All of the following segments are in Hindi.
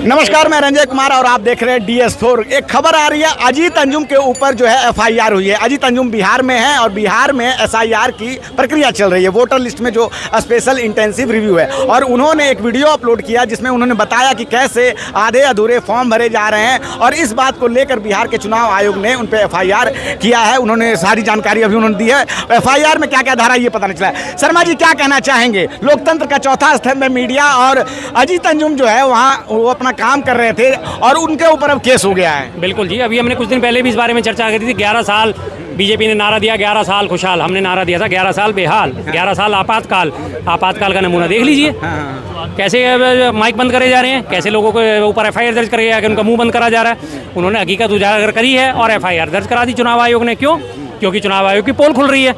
नमस्कार, मैं रंजय कुमार और आप देख रहे हैं DS4। एक खबर आ रही है, अजीत अंजुम के ऊपर जो है FIR हुई है। अजीत अंजुम बिहार में है और बिहार में SIR की प्रक्रिया चल रही है, वोटर लिस्ट में जो स्पेशल इंटेंसिव रिव्यू है। और उन्होंने एक वीडियो अपलोड किया जिसमें उन्होंने बताया कि कैसे आधे अधूरे फॉर्म भरे जा रहे हैं और इस बात को लेकर बिहार के चुनाव आयोग ने उन पर FIR किया है। उन्होंने सारी जानकारी अभी उन्होंने दी है। FIR में क्या क्या धारा ये पता नहीं चला है। शर्मा जी क्या कहना चाहेंगे? लोकतंत्र का चौथा स्तंभ है मीडिया और अजीत अंजुम जो है वहाँ वो अपना काम कर रहे थे और उनके ऊपर अब केस हो गया है। बिल्कुल जी, अभी हमने कुछ दिन पहले भी इस बारे में चर्चा करी थी। 11 साल बीजेपी ने नारा दिया, 11 साल खुशहाल। हमने नारा दिया था 11 साल बेहाल, 11 साल आपातकाल। आपातकाल का नमूना देख लीजिए, कैसे माइक बंद करे जा रहे हैं, कैसे लोगों के ऊपर FIR दर्ज करे जा, उनका मुंह बंद करा जा रहा है। उन्होंने हकीकत उजागर करी है और FIR दर्ज करा दी चुनाव आयोग ने। क्यों? क्योंकि चुनाव आयोग की पोल खुल रही है।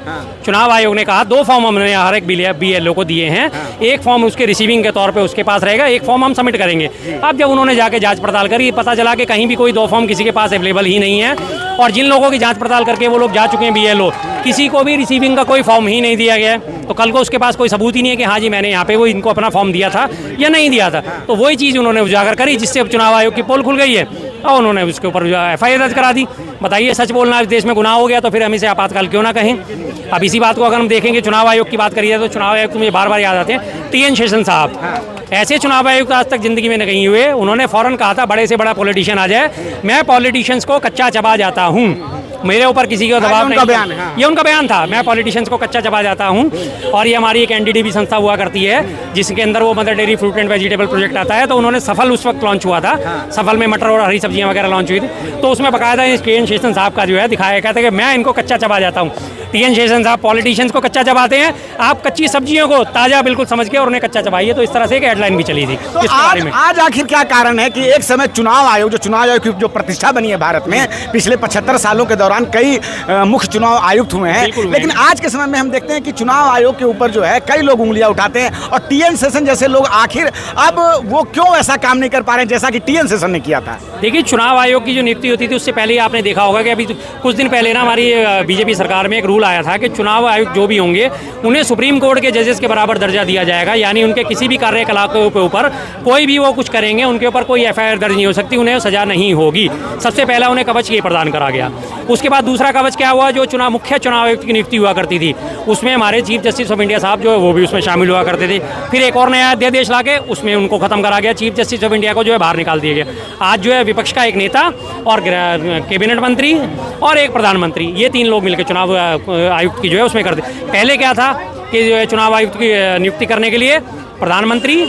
चुनाव आयोग ने कहा 2 फॉर्म हमने हर एक BLO को दिए हैं, एक फॉर्म उसके रिसीविंग के तौर पे उसके पास रहेगा, एक फॉर्म हम सबमिट करेंगे। अब जब उन्होंने जाके जांच पड़ताल करी, पता चला कि कहीं भी कोई 2 फॉर्म किसी के पास अवेलेबल ही नहीं है और जिन लोगों की जांच पड़ताल करके वो लोग जा चुके हैं BLO, किसी को भी रिसीविंग का कोई फॉर्म ही नहीं दिया गया है। तो कल को उसके पास कोई सबूत ही नहीं है कि हाँ जी मैंने यहाँ पे वो इनको अपना फॉर्म दिया था या नहीं दिया था। तो वही चीज़ उन्होंने उजागर करी जिससे अब चुनाव आयोग की पोल खुल गई है और उन्होंने उसके ऊपर FIR दर्ज करा दी। बताइए, सच बोलना इस देश में गुनाह हो गया तो फिर हम इसे आपातकाल क्यों ना कहें। अब इसी बात को अगर हम देखेंगे, चुनाव आयोग की बात करिए तो चुनाव आयोग तो मुझे बार बार याद आते हैं TN शेषन साहब। ऐसे चुनाव आयुक्त आज तक जिंदगी में नहीं हुए। उन्होंने फौरन कहा था बड़े से बड़ा पॉलिटिशियन आ जाए, मैं पॉलिटिशियंस को कच्चा चबा जाता हूँ, मेरे ऊपर किसी का दबाव नहीं। ये उनका बयान था, मैं पॉलिटिशियंस को कच्चा चबा जाता हूँ। और ये हमारी एक NDDB संस्था हुआ करती है जिसके अंदर वो mother dairy fruit and vegetable project आता है। तो उन्होंने सफल उस वक्त लॉन्च हुआ था, सफल में मटर और हरी सब्जियां वगैरह लॉन्च हुई थी। तो उसमें बकायदा TN शेषन साहब का जो है दिखाया, कहते हैं कि मैं इनको कच्चा चबा जाता हूँ। TN शेषन साहब पॉलिटिशियंस को कच्चा चबाते हैं, आप कच्ची सब्जियों को ताज़ा बिल्कुल समझ के और उन्हें कच्चा चबाइए। तो इस तरह से एक हेडलाइन भी चली थी। तो आज आखिर क्या कारण है कि एक समय चुनाव आयोग की जो प्रतिष्ठा बनी है भारत में, पिछले 75 सालों के दौरान कई मुख्य चुनाव आयुक्त हुए हैं, लेकिन आज के समय में हम देखते हैं कि चुनाव आयोग के ऊपर जो है कई लोग उंगलियां उठाते हैं और TN शेषन जैसे लोग आखिर अब वो क्यों ऐसा काम नहीं कर पा रहे हैं जैसा कि TN शेषन ने किया था? देखिए, चुनाव आयोग की जो नियुक्ति होती थी उससे पहले आपने देखा होगा कि अभी कुछ दिन पहले ना हमारी BJP सरकार में एक रूल आया था कि चुनाव आयुक्त जो भी होंगे उन्हें सुप्रीम कोर्ट के जजेस के बराबर दर्जा दिया जाएगा। यानी उनके किसी भी कार्यकलाप के ऊपर कोई भी वो कुछ करेंगे उनके ऊपर कोई FIR दर्ज नहीं हो सकती, उन्हें सजा नहीं होगी। सबसे पहला उन्हें कवच ये प्रदान करा गया। उसके बाद दूसरा कवच क्या हुआ, जो मुख्य चुनाव आयुक्त की नियुक्ति हुआ करती थी उसमें हमारे चीफ जस्टिस ऑफ इंडिया साहब जो है वो भी उसमें शामिल हुआ करते थे। फिर एक और नया अध्यादेश लाके उसमें उनको खत्म करा गया, चीफ जस्टिस ऑफ इंडिया को जो है बाहर निकाल दिया गया। आज जो है विपक्ष का एक नेता और कैबिनेट मंत्री और एक प्रधानमंत्री, ये 3 लोग मिलकर चुनाव आयुक्त की जो है उसमें करते। पहले क्या था कि जो है चुनाव आयुक्त की नियुक्ति करने के लिए प्रधानमंत्री,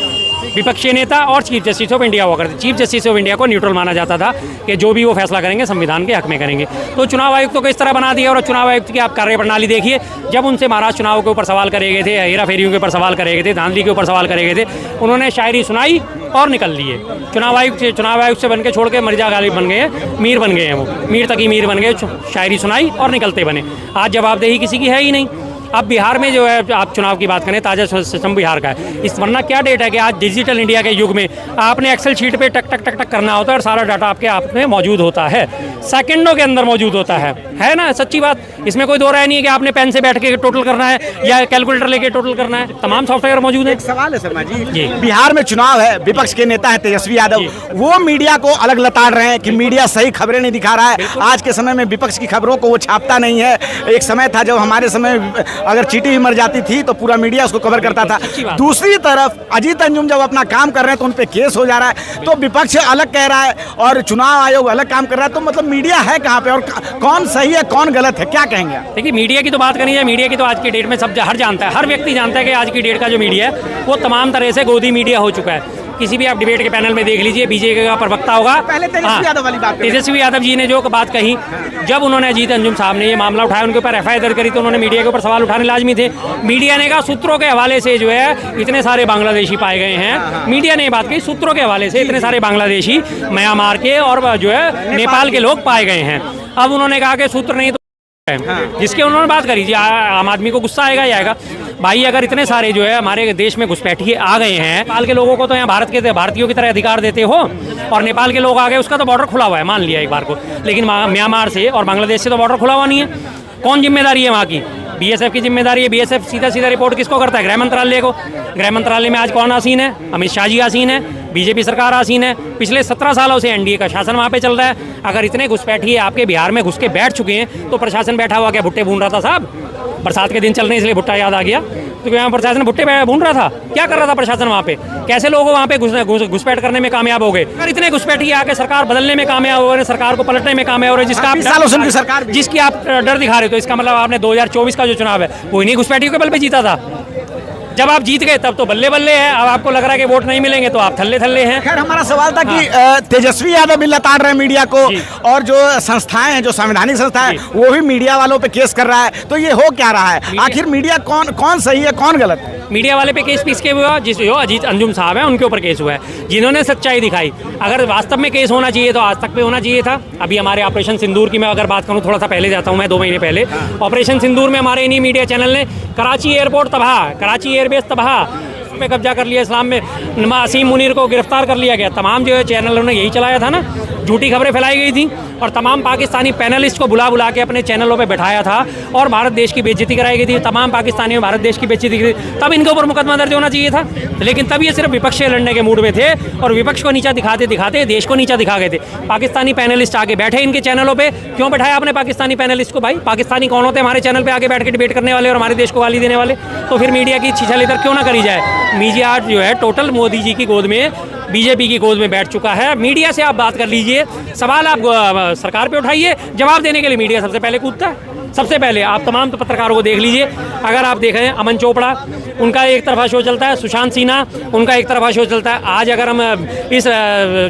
विपक्षी नेता और चीफ जस्टिस ऑफ इंडिया हुआ करते। चीफ जस्टिस ऑफ इंडिया को न्यूट्रल माना जाता था कि जो भी वो फैसला करेंगे संविधान के हक में करेंगे। तो चुनाव आयुक्तों को इस तरह बना दिया। और चुनाव आयुक्त की आप कार्यप्रणाली देखिए, जब उनसे महाराष्ट्र चुनाव के ऊपर सवाल करे गए थे, हेरा फेरियों के ऊपर सवाल करे गए थे, धांधली के ऊपर सवाल करे गए थे, उन्होंने शायरी सुनाई और निकल लिए। चुनाव आयुक्त से बन के छोड़ के मर्जा गालिब बन गए हैं, मीर बन गए हैं। वो मीर तक ही मीर बन गए, शायरी सुनाई और निकलते बने। आज जवाबदेही किसी की है ही नहीं। अब बिहार में जो है आप चुनाव की बात करें, ताज़ा सिस्टम बिहार का है। इस वरना क्या डेट है कि आज डिजिटल इंडिया के युग में आपने एक्सेल शीट पे टक टक टक टक करना होता है और सारा डाटा आपके आप में मौजूद होता है, सेकंडों के अंदर मौजूद होता है ना? सच्ची बात, इसमें कोई दो राय नहीं है कि आपने पेन से बैठ के टोटल करना है या कैलकुलेटर लेके टोटल करना है। तमाम सॉफ्टवेयर मौजूद है। एक सवाल है शर्मा जी, बिहार में चुनाव है, विपक्ष के नेता है तेजस्वी यादव, वो मीडिया को अलग लताड़ रहे हैं कि मीडिया सही खबरें नहीं दिखा रहा है। आज के समय में विपक्ष की खबरों को वो छापता नहीं है। एक समय था जब हमारे समय अगर चीटी भी मर जाती थी तो पूरा मीडिया उसको कवर करता था। दूसरी तरफ अजीत अंजुम जब अपना काम कर रहे हैं तो उन पे केस हो जा रहा है, तो विपक्ष अलग कह रहा है और चुनाव आयोग अलग काम कर रहा है। तो मतलब मीडिया है कहाँ पे और कौन सही है कौन गलत है, क्या कहेंगे? देखिए, मीडिया की तो बात करनी है। मीडिया की तो आज की डेट में सब हर जानता है, हर व्यक्ति जानता है कि आज की डेट का जो मीडिया है वो तमाम तरह से गोदी मीडिया हो चुका है। किसी भी आप डिबेट के पैनल में देख लीजिए, बीजेपी का प्रवक्ता होगा, पहले तेजस्वी यादव वाली बात, तेजस्वी यादव जी ने जो बात कही, जब उन्होंने अजीत अंजुम साहब ने ये मामला उठाया, उनके ऊपर FIR दर्ज करी, तो उन्होंने मीडिया के ऊपर सवाल उठाने लाजमी थे। मीडिया ने कहा सूत्रों के हवाले से जो है इतने सारे बांग्लादेशी पाए गए हैं। मीडिया ने बात कही सूत्रों के हवाले से इतने सारे बांग्लादेशी, म्यांमार के और जो है नेपाल के लोग पाए गए हैं। अब उन्होंने कहा कि सूत्र नहीं तो जिसके उन्होंने बात करी थी, आम आदमी को गुस्सा आएगा ही आएगा। भाई, अगर इतने सारे जो है हमारे देश में घुसपैठिए आ गए हैं, नेपाल के लोगों को तो यहाँ भारतीयों की तरह अधिकार देते हो और नेपाल के लोग आ गए, उसका तो बॉर्डर खुला हुआ है, मान लिया एक बार को, लेकिन म्यांमार से और बांग्लादेश से तो बॉर्डर खुला हुआ नहीं है। कौन जिम्मेदारी है वहाँ की? BSF की जिम्मेदारी है। BSF सीधा रिपोर्ट किसको करता है? गृह मंत्रालय को। गृह मंत्रालय में आज कौन आसीन है? अमित शाह जी आसीन है। बीजेपी सरकार आसीन है, पिछले 17 सालों से एनडीए का शासन वहाँ पे चल रहा है। अगर इतने घुसपैठिए आपके बिहार में घुस के बैठ चुके हैं तो प्रशासन बैठा हुआ क्या भुट्टे भून रहा था साहब? बरसात के दिन चल रहे इसलिए भुट्टा याद आ गया, तो यहाँ प्रशासन भुट्टे भून रहा था? क्या कर रहा था प्रशासन वहाँ पे? कैसे लोग वहाँ पे घुसपैठ करने में कामयाब हो गए? अगर इतने घुसपैठिए आके सरकार बदलने में कामयाब हो रहे, सरकार को पलटने में कामयाब हो रहे, जिसकी आप डर दिखा रहे हो, तो इसका मतलब आपने 2024 का जो चुनाव है वो इन्हीं घुसपैठियों के बल पे जीता था। जब आप जीत गए तब तो बल्ले बल्ले है, अब आपको लग रहा है कि वोट नहीं मिलेंगे तो आप थल्ले थल्ले हैं। खैर हमारा सवाल था कि तेजस्वी यादव भी लताड़ रहे मीडिया को, और जो संस्थाएं हैं, जो संवैधानिक संस्थाएं, वो भी मीडिया वालों पे केस कर रहा है, तो ये हो क्या रहा है? आखिर मीडिया कौन सही है, कौन गलत? मीडिया वाले पे केस किसके हुआ? जो अजीत अंजुम साहब हैं उनके ऊपर केस हुआ है, जिन्होंने सच्चाई दिखाई। अगर वास्तव में केस होना चाहिए तो आज तक पे होना चाहिए था। अभी हमारे ऑपरेशन सिंदूर की मैं अगर बात करूं, थोड़ा सा पहले जाता हूं मैं, 2 महीने पहले ऑपरेशन सिंदूर में हमारे इन्हीं मीडिया चैनल ने कराची एयरपोर्ट तबाह, कराची एयरबेस तबाह पे कब्जा कर लिया, इस्लाम में असीम मुनीर को गिरफ्तार कर लिया गया। तमाम जो है चैनलों ने यही चलाया था ना, झूठी खबरें फैलाई गई थी और तमाम पाकिस्तानी पैनलिस्ट को बुला बुला के अपने चैनलों पे बैठाया था और भारत देश की बेइज्जती कराई गई थी। तमाम पाकिस्तानियों में भारत देश की बेइज्जती की, तब इनके ऊपर मुकदमा दर्ज होना चाहिए था, लेकिन तब ये सिर्फ विपक्ष से लड़ने के मूड में थे और विपक्ष को नीचा दिखाते दिखाते देश को नीचा दिखा गए थे। पाकिस्तानी पैनलिस्ट आके बैठे इनके चैनलों पर। क्यों बैठाया आपने पाकिस्तानी पैनलिस्ट को? भाई पाकिस्तानी कौन होते हैं हमारे चैनल पर आके बैठ के डिबेट करने वाले और हमारे देश को गाली देने वाले? तो फिर मीडिया की छीछा क्यों ना करी जाए? मीडिया जो है टोटल मोदी जी की गोद में, बीजेपी की गोद में बैठ चुका है। मीडिया से आप बात कर लीजिए, सवाल आप सरकार पे उठाइए, जवाब देने के लिए मीडिया सबसे पहले कूदता है। सबसे पहले आप तमाम पत्रकारों को देख लीजिए, अगर आप देखें अमन चोपड़ा, उनका एक तरफा शो चलता है, सुशांत सिन्हा, उनका एक तरफा शो चलता है। आज अगर हम इस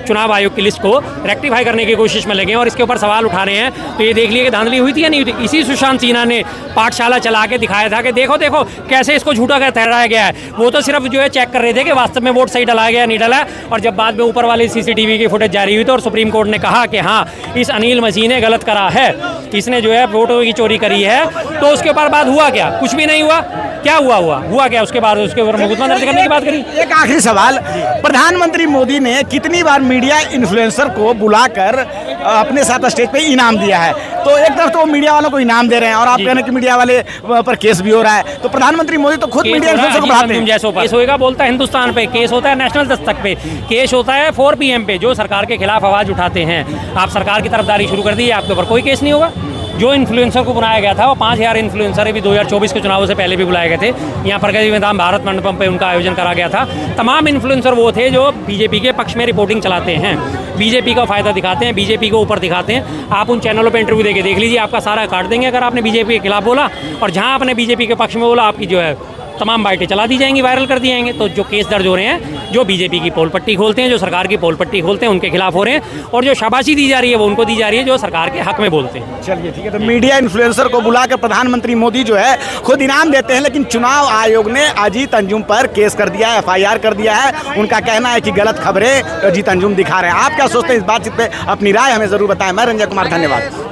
चुनाव आयोग की लिस्ट को रेक्टिफाई करने की कोशिश में लगे और इसके ऊपर सवाल उठा रहे हैं, तो ये देख लिए कि धांधली हुई थी या नहीं हुई थी। इसी सुशांत सिन्हा ने पाठशाला चला के दिखाया था कि देखो देखो कैसे इसको झूठा कर ठहराया गया है। वो तो सिर्फ जो है चेक कर रहे थे कि वास्तव में वोट सही डलाया गया नहीं डला, और जब बाद में ऊपर वाली CCTV की फुटेज जारी हुई तो और सुप्रीम कोर्ट ने कहा कि हाँ इस अनिल मसीह ने गलत करा है, इसने जो है वोटों की चोरी करी है, तो उसके ऊपर बाद हुआ क्या? कुछ भी नहीं हुआ। क्या हुआ क्या? उसके बाद उसके ऊपर मुकदमा दर्ज करने की बात करी। एक आखिरी सवाल, प्रधानमंत्री मोदी ने कितनी बार मीडिया इन्फ्लुएंसर को बुलाकर अपने साथ स्टेज पे इनाम दिया है? तो एक तरफ तो मीडिया वालों को इनाम दे रहे हैं और आप कह रहे हैं कि मीडिया वाले पर केस भी हो रहा है, तो प्रधानमंत्री मोदी तो खुद मीडिया इन्फ्लुएंसर को बुलाते हैं। जैसे केस होएगा बोलता है हिंदुस्तान पे, केस होता है नेशनल दस्तक पे, केस होता है 4 PM पे, जो सरकार के खिलाफ आवाज उठाते हैं। आप सरकार की तरफदारी शुरू कर दी, आपके ऊपर कोई केस नहीं होगा। जो इन्फ्लुएंसर को बुलाया गया था वो 5000 इन्फ्लुएंसर भी 2024 के चुनावों से पहले भी बुलाए गए थे। यहाँ प्रगति मैदान भारत मंडपम पे उनका आयोजन करा गया था। तमाम इन्फ्लुएंसर वो थे जो बीजेपी के पक्ष में रिपोर्टिंग चलाते हैं, बीजेपी का फायदा दिखाते हैं, बीजेपी को ऊपर दिखाते हैं। आप उन चैनलों पे इंटरव्यू देके देख लीजिए, आपका सारा काट देंगे अगर आपने बीजेपी के खिलाफ बोला, और जहाँ आपने बीजेपी के पक्ष में बोला आपकी जो है तमाम बाइटें चला दी जाएंगी, वायरल कर दी जाएंगे। तो जो केस दर्ज हो रहे हैं, जो बीजेपी की पोल पट्टी खोलते हैं, जो सरकार की पोल पट्टी खोलते हैं, उनके खिलाफ हो रहे हैं, और जो शाबाशी दी जा रही है वो उनको दी जा रही है जो सरकार के हक में बोलते हैं। चलिए ठीक है, तो मीडिया इन्फ्लुएंसर को बुलाकर प्रधानमंत्री मोदी जो है खुद इनाम देते हैं, लेकिन चुनाव आयोग ने अजीत अंजुम पर केस कर दिया है, FIR कर दिया है। उनका कहना है कि गलत खबरें अजीत अंजुम दिखा रहे हैं। आप क्या सोचते हैं इस बातचीत पे? अपनी राय हमें जरूर बताएं। मैं रंजय कुमार, धन्यवाद।